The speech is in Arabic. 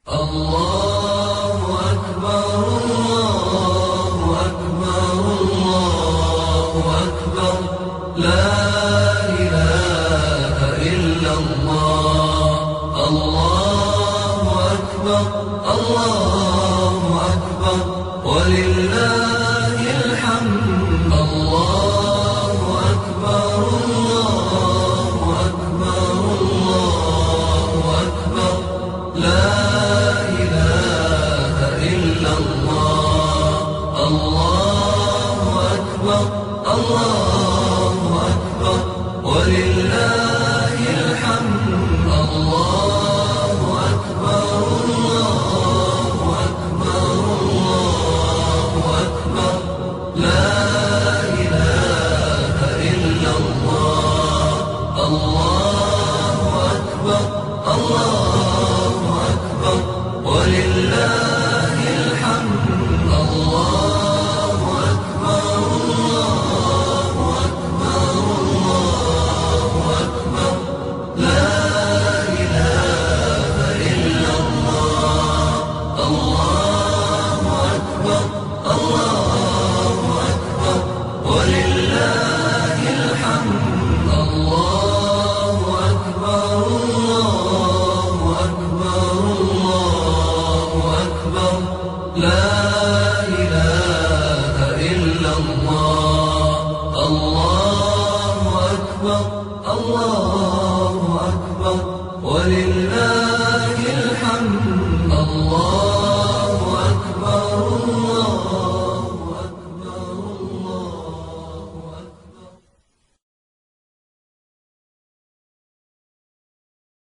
الله أكبر الله أكبر الله أكبر لا إله إلا الله الله أكبر الله أكبر ولله الحمد الله أكبر الله أكبر الله أكبر لا الله أكبر الله أكبر ولله الحمد الله أكبر الله أكبر الله أكبر لا إله إلا الله الله أكبر الله أكبر ولله الحمد الله أكبر الله أكبر الله أكبر لا إله إلا الله الله أكبر الله أكبر ولله الحمد الله أكبر الله أكبر الله أكبر لا إله إلا الله الله أكبر الله أكبر ولله